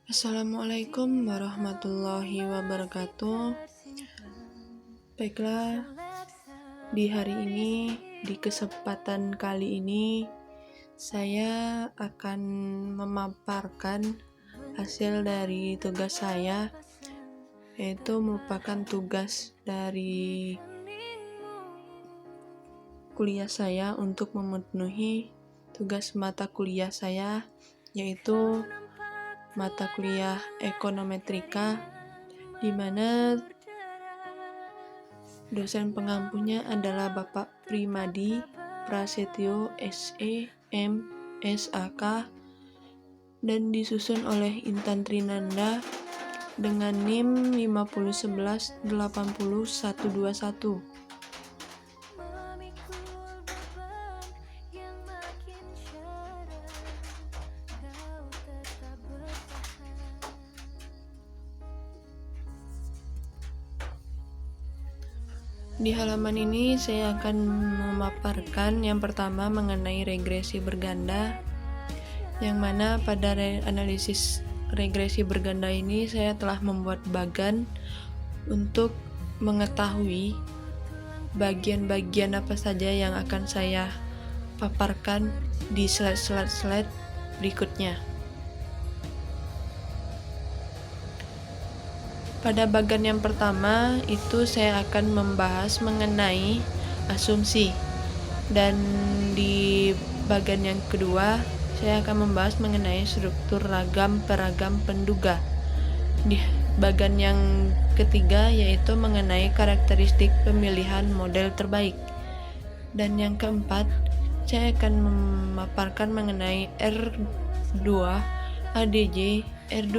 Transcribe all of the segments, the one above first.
Assalamualaikum warahmatullahi wabarakatuh. Baiklah, di hari ini, di kesempatan kali ini, saya akan memaparkan hasil dari tugas saya, yaitu merupakan tugas dari kuliah saya untuk memenuhi tugas mata kuliah saya, yaitu mata kuliah ekonometrika, di mana dosen pengampunya adalah Bapak Primadi Prasetyo SE M SAK dan disusun oleh Intan Trinanda dengan NIM 501180121. Di halaman ini saya akan memaparkan yang pertama mengenai regresi berganda, yang mana pada analisis regresi berganda ini saya telah membuat bagan untuk mengetahui bagian-bagian apa saja yang akan saya paparkan di slide berikutnya. Pada bagian yang pertama itu saya akan membahas mengenai asumsi, dan di bagian yang kedua saya akan membahas mengenai struktur ragam peragam penduga. Di bagian yang ketiga yaitu mengenai karakteristik pemilihan model terbaik, dan yang keempat saya akan memaparkan mengenai R2, ADJ, R2,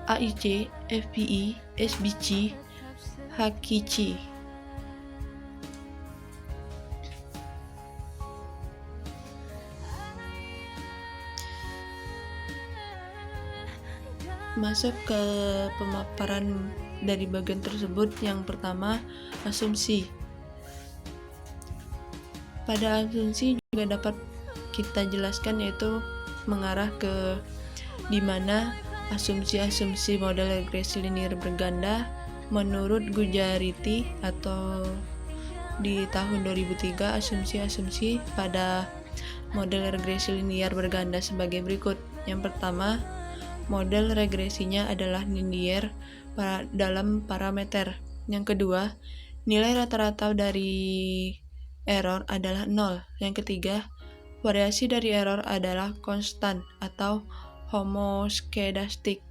AIC, FPI, SBC, Hakichi. Masuk ke pemaparan dari bagian tersebut. Yang pertama, asumsi. Pada asumsi juga dapat kita jelaskan, yaitu mengarah ke dimana asumsi-asumsi model regresi linear berganda menurut Gujarati atau di tahun 2003. Asumsi-asumsi pada model regresi linear berganda sebagai berikut. Yang pertama, model regresinya adalah linear dalam parameter. Yang kedua, nilai rata-rata dari error adalah 0. Yang ketiga, variasi dari error adalah konstan atau homoskedastik.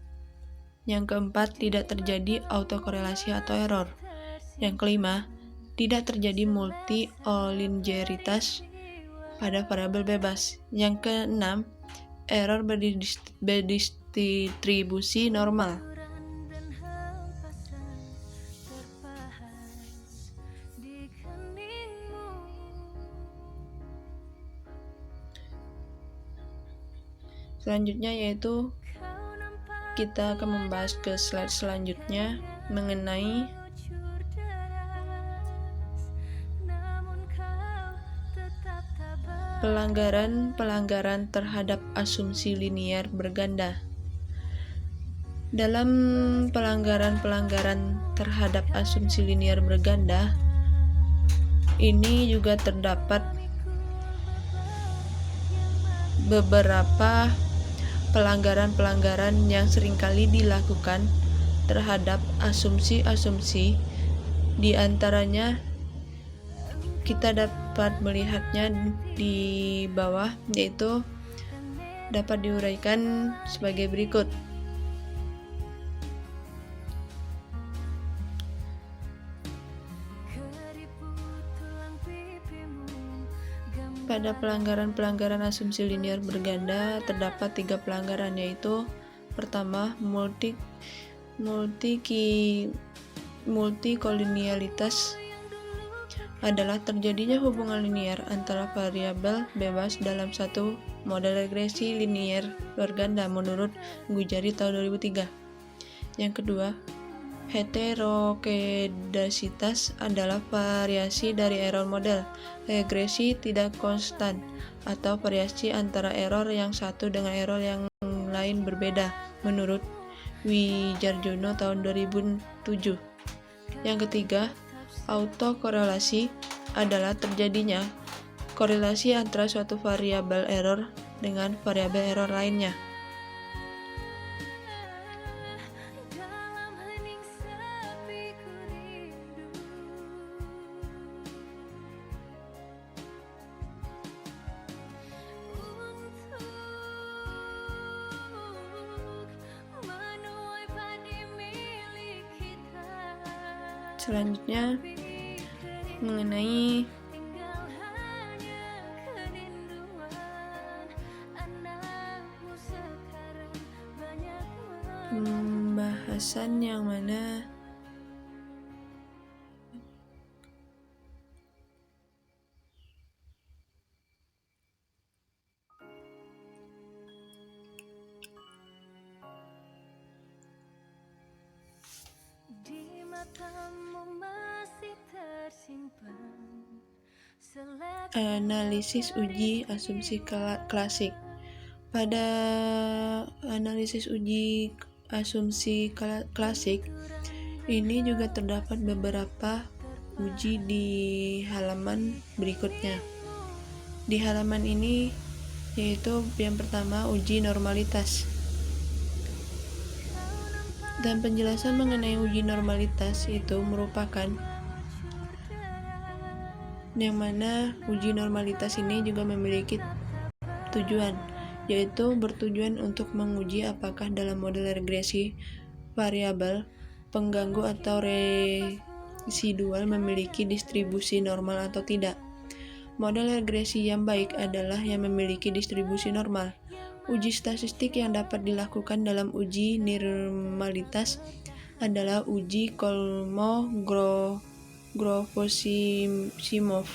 Yang keempat, tidak terjadi autokorelasi atau error. Yang kelima, tidak terjadi multi-olingeritas pada variabel bebas. Yang keenam, error berdistribusi normal. Selanjutnya yaitu kita akan membahas ke slide selanjutnya mengenai pelanggaran terhadap asumsi linear berganda. Dalam pelanggaran terhadap asumsi linear berganda ini juga terdapat beberapa pelanggaran yang seringkali dilakukan terhadap asumsi-asumsi. Di antaranya kita dapat melihatnya di bawah, yaitu dapat diuraikan sebagai berikut. Pada pelanggaran asumsi linear berganda terdapat 3 pelanggaran, yaitu pertama, multikolinealitas adalah terjadinya hubungan linear antara variabel bebas dalam satu model regresi linear berganda menurut Gujari tahun 2003. Yang kedua, heterokedasitas adalah variasi dari error model regresi tidak konstan atau variasi antara error yang satu dengan error yang lain berbeda. menurut Wijarjono tahun 2007. Yang ketiga, autokorelasi adalah terjadinya korelasi antara suatu variabel error dengan variabel error lainnya. Selanjutnya mengenai pembahasan yang mana analisis uji asumsi klasik. Pada analisis uji asumsi klasik ini juga terdapat beberapa uji di halaman berikutnya. Di halaman ini yaitu yang pertama uji normalitas. Dan penjelasan mengenai uji normalitas itu merupakan yang mana uji normalitas ini juga memiliki tujuan, yaitu bertujuan untuk menguji apakah dalam model regresi variabel, pengganggu atau residual memiliki distribusi normal atau tidak. Model regresi yang baik adalah yang memiliki distribusi normal. Uji statistik yang dapat dilakukan dalam uji normalitas adalah uji Kolmogorov-Simov.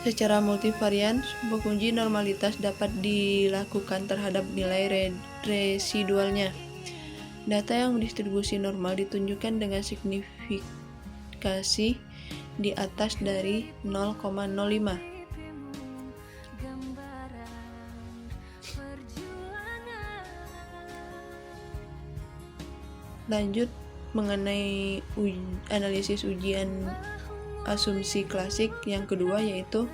Secara multivarian, sebuah uji normalitas dapat dilakukan terhadap nilai residualnya. Data yang distribusi normal ditunjukkan dengan signifikasi di atas dari 0,05. Lanjut mengenai analisis ujian asumsi klasik yang kedua, yaitu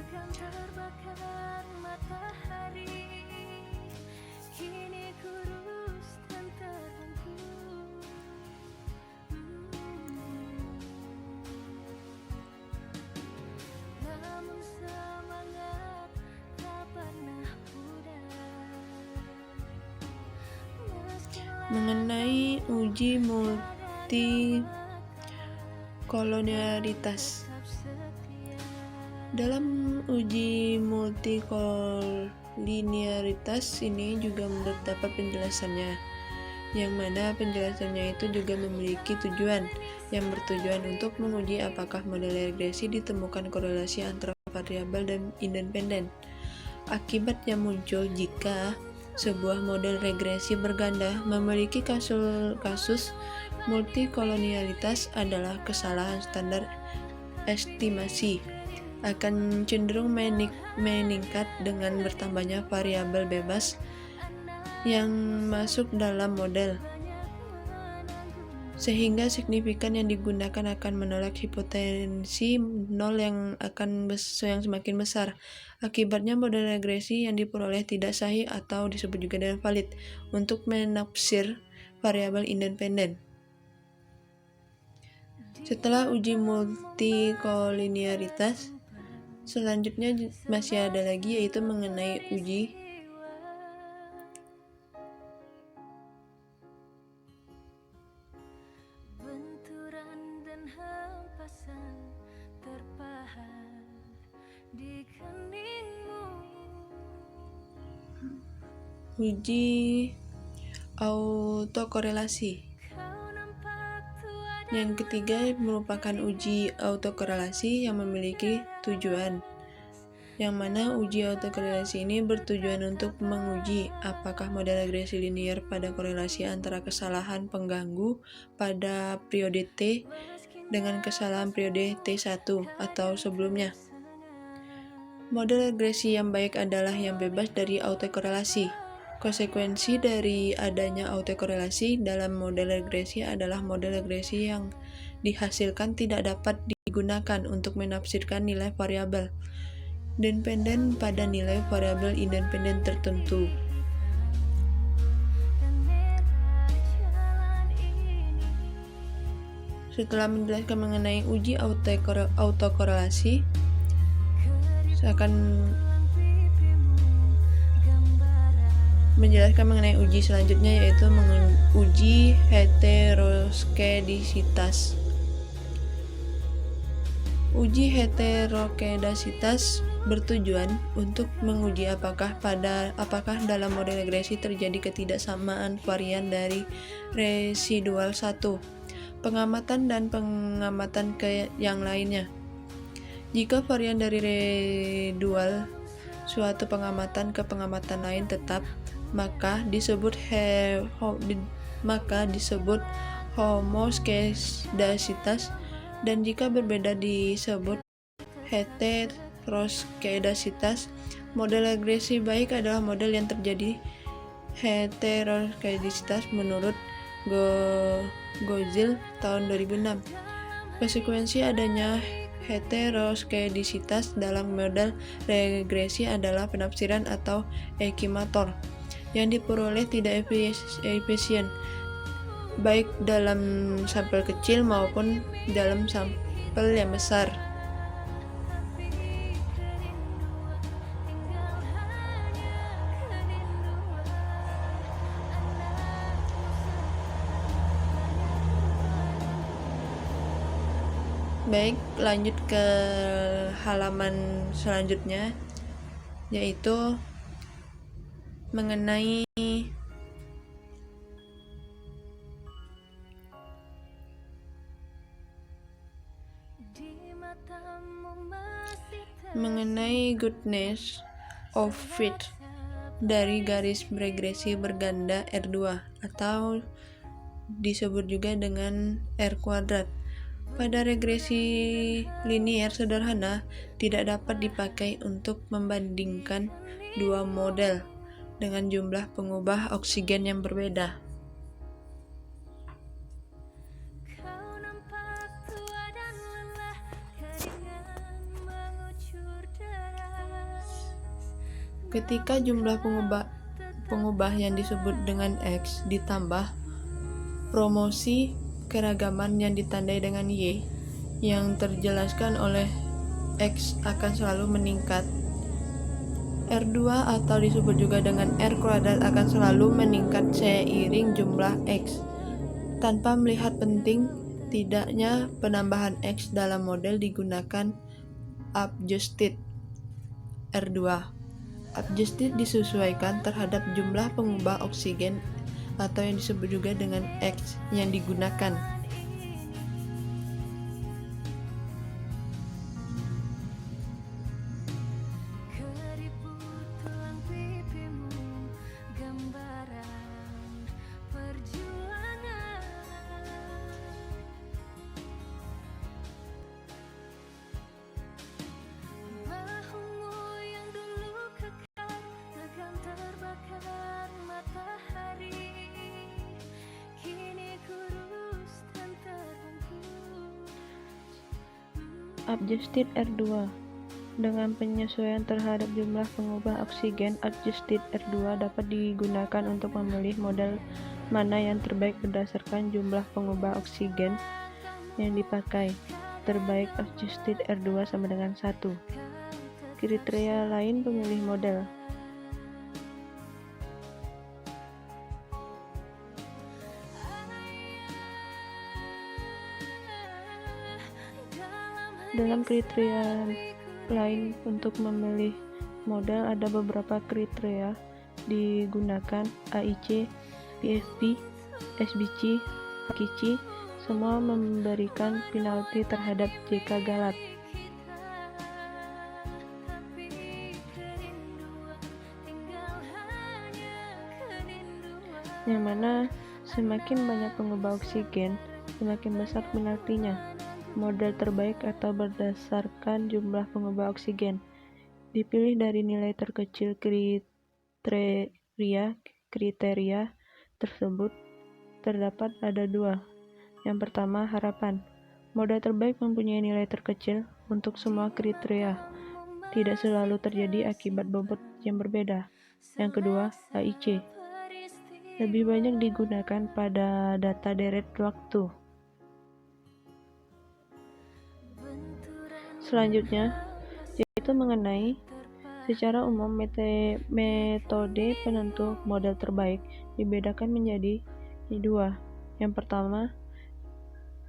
mengenai uji multikolonialitas. Dalam uji multikolonialitas ini juga terdapat penjelasannya, yang mana penjelasannya itu juga memiliki tujuan, yang bertujuan untuk menguji apakah model regresi ditemukan korelasi antara variabel dan independen. Akibat yang muncul jika sebuah model regresi berganda memiliki kasus multikolonialitas adalah kesalahan standar estimasi akan cenderung meningkat dengan bertambahnya variabel bebas yang masuk dalam model, sehingga signifikan yang digunakan akan menolak hipotensi nol yang semakin besar. Akibatnya model regresi yang diperoleh tidak sahih atau disebut juga dengan valid untuk menafsir variabel independen. Setelah uji multikolonialitas, selanjutnya masih ada lagi, yaitu mengenai uji autokorelasi. Yang ketiga merupakan uji autokorelasi yang memiliki tujuan, yang mana uji autokorelasi ini bertujuan untuk menguji apakah model regresi linier pada korelasi antara kesalahan pengganggu pada periode T dengan kesalahan periode T1 atau sebelumnya. Model regresi yang baik adalah yang bebas dari autokorelasi. Konsekuensi dari adanya autokorelasi dalam model regresi adalah model regresi yang dihasilkan tidak dapat digunakan untuk menafsirkan nilai variabel dependen pada nilai variabel independen tertentu. Setelah menjelaskan mengenai uji autokorelasi, saya akan menjelaskan mengenai uji selanjutnya, yaitu uji heteroskedasitas. Uji heteroskedasitas bertujuan untuk menguji apakah dalam model regresi terjadi ketidaksamaan varian dari residual satu pengamatan dan pengamatan ke yang lainnya. Jika varian dari residual suatu pengamatan ke pengamatan lain tetap, maka disebut homoskedasitas, dan jika berbeda disebut heteroskedasitas. Model regresi baik adalah model yang terjadi heteroskedasitas menurut Gozil tahun 2006. Konsekuensi adanya heteroskedasitas dalam model regresi adalah penafsiran atau estimator yang diperoleh tidak efisien, baik dalam sampel kecil maupun dalam sampel yang besar. Baik, lanjut ke halaman selanjutnya, yaitu mengenai goodness of fit dari garis regresi berganda R2 atau disebut juga dengan R kuadrat. Pada regresi linier sederhana, tidak dapat dipakai untuk membandingkan dua model dengan jumlah pengubah oksigen yang berbeda. Ketika jumlah pengubah yang disebut dengan X ditambah promosi keragaman yang ditandai dengan Y yang terjelaskan oleh X akan selalu meningkat. R2 atau disebut juga dengan R kuadrat akan selalu meningkat seiring jumlah X, tanpa melihat penting tidaknya penambahan X dalam model digunakan adjusted R2. Adjusted disesuaikan terhadap jumlah pengubah oksigen atau yang disebut juga dengan X yang digunakan. Adjusted R2 dengan penyesuaian terhadap jumlah pengubah oksigen. Adjusted R2 dapat digunakan untuk memilih model mana yang terbaik berdasarkan jumlah pengubah oksigen yang dipakai. Terbaik adjusted R2 sama dengan 1. Kriteria lain pemilih model. Dalam kriteria lain untuk memilih model ada beberapa kriteria digunakan: AIC, PFP, SBC, HQC, semua memberikan penalti terhadap JK Galat. Yang mana semakin banyak pengubah oksigen, semakin besar penaltinya. Model terbaik atau berdasarkan jumlah pengubah oksigen dipilih dari nilai terkecil kriteria tersebut terdapat ada dua. Yang pertama, harapan. Model terbaik mempunyai nilai terkecil untuk semua kriteria. Tidak selalu terjadi akibat bobot yang berbeda. Yang kedua, AIC. Lebih banyak digunakan pada data deret waktu. Selanjutnya, yaitu mengenai secara umum metode penentu model terbaik dibedakan menjadi dua. Yang pertama,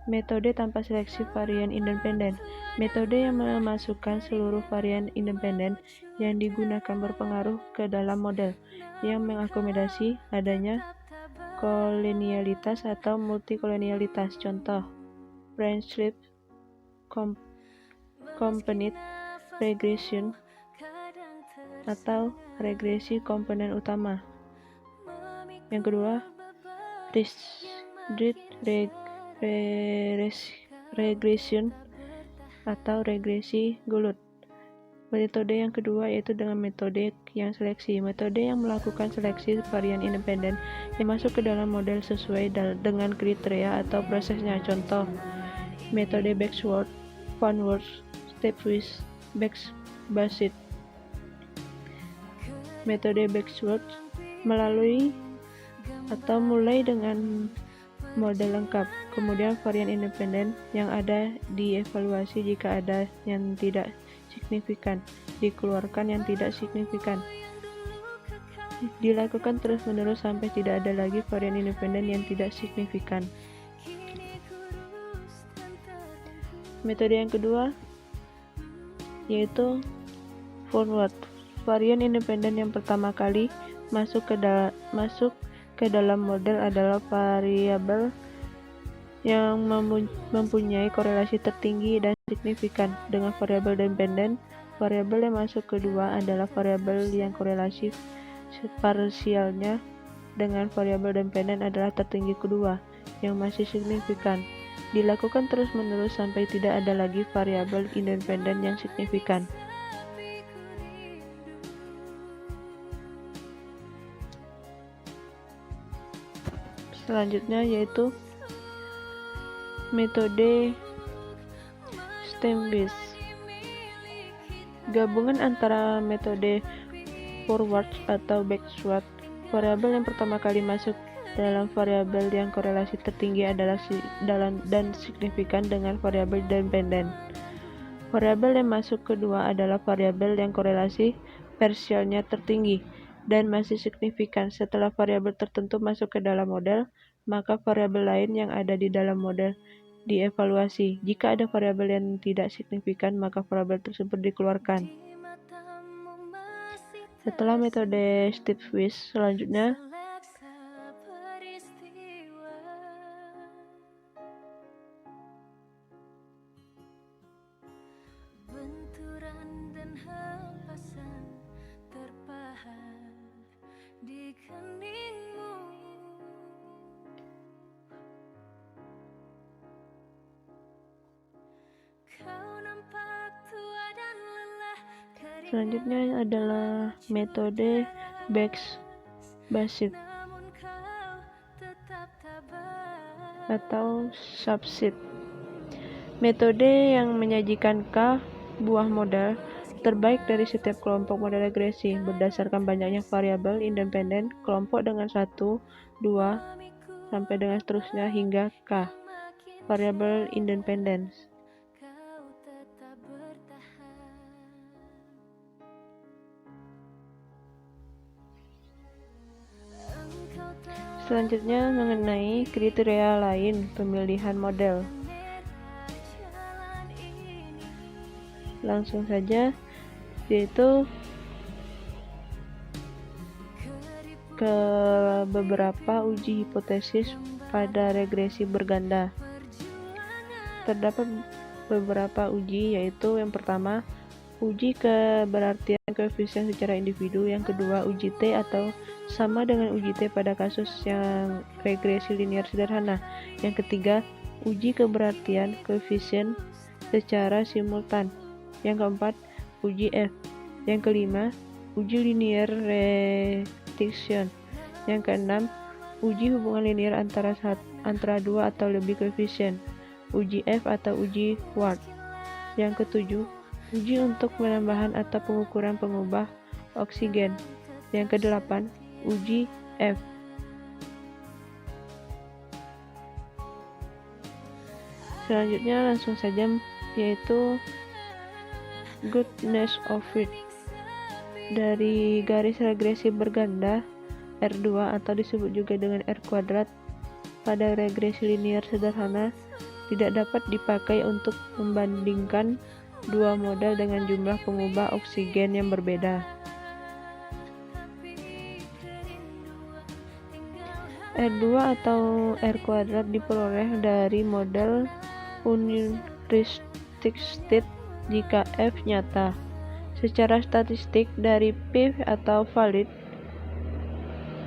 metode tanpa seleksi varian independen. Metode yang memasukkan seluruh varian independen yang digunakan berpengaruh ke dalam model, yang mengakomodasi adanya kolonialitas atau multikolonialitas. Contoh, branch slip component regression atau regresi komponen utama. Yang kedua, discrete regression atau regresi Gould. Metode yang kedua yaitu dengan metode yang seleksi. Metode yang melakukan seleksi varian independen yang masuk ke dalam model sesuai dengan kriteria atau prosesnya. Contoh, metode backward, forward, stepwise, backbased. Metode backward melalui atau mulai dengan model lengkap, kemudian varian independen yang ada dievaluasi jika ada yang tidak signifikan, dikeluarkan yang tidak signifikan. Dilakukan terus-menerus sampai tidak ada lagi varian independen yang tidak signifikan. Metode yang kedua yaitu forward. Varian independen yang pertama kali masuk ke dalam model adalah variabel yang mempunyai korelasi tertinggi dan signifikan dengan variabel dependen. Variabel yang masuk kedua adalah variabel yang korelasi parsialnya dengan variabel dependen adalah tertinggi kedua yang masih signifikan. Dilakukan terus-menerus sampai tidak ada lagi variabel independen yang signifikan. Selanjutnya yaitu metode stepwise. Gabungan antara metode forward atau backward. Variabel yang pertama kali masuk dalam variabel yang korelasi tertinggi adalah dan signifikan dengan variabel dependen. Variabel yang masuk kedua adalah variabel yang korelasi parsialnya tertinggi dan masih signifikan. Setelah variabel tertentu masuk ke dalam model, maka variabel lain yang ada di dalam model dievaluasi. Jika ada variabel yang tidak signifikan, maka variabel tersebut dikeluarkan. Setelah metode stepwise, selanjutnya Selanjutnya adalah metode backbased atau subset. Metode yang menyajikan K buah model terbaik dari setiap kelompok model regresi berdasarkan banyaknya variabel independen kelompok dengan 1, 2, sampai dengan seterusnya hingga K variabel independen. Selanjutnya mengenai kriteria lain pemilihan model. Langsung saja, yaitu ke beberapa uji hipotesis pada regresi berganda. Terdapat beberapa uji, yaitu yang pertama, uji keberartian koefisien secara individu, yang kedua uji T atau sama dengan uji T pada kasus yang regresi linear sederhana, yang ketiga uji keberartian koefisien secara simultan, yang keempat uji F, yang kelima uji linear prediction. Yang keenam, uji hubungan linear antara dua atau lebih koefisien, uji F atau uji Ward. Yang ketujuh, uji untuk penambahan atau pengukuran pengubah oksigen. Yang kedelapan, uji F. Selanjutnya langsung saja, yaitu goodness of fit. Dari garis regresi berganda R2 atau disebut juga dengan R kuadrat pada regresi linear sederhana tidak dapat dipakai untuk membandingkan dua model dengan jumlah pengubah oksigen yang berbeda. R2 atau R kuadrat diperoleh dari model unrestricted jika F nyata. Secara statistik dari P atau valid,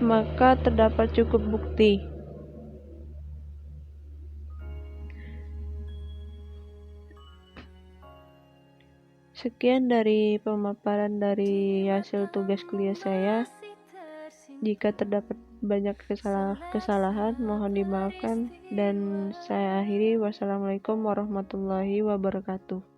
maka terdapat cukup bukti. Sekian dari pemaparan dari hasil tugas kuliah saya. Jika terdapat banyak kesalahan, mohon dimaafkan, dan saya akhiri. Wassalamualaikum warahmatullahi wabarakatuh.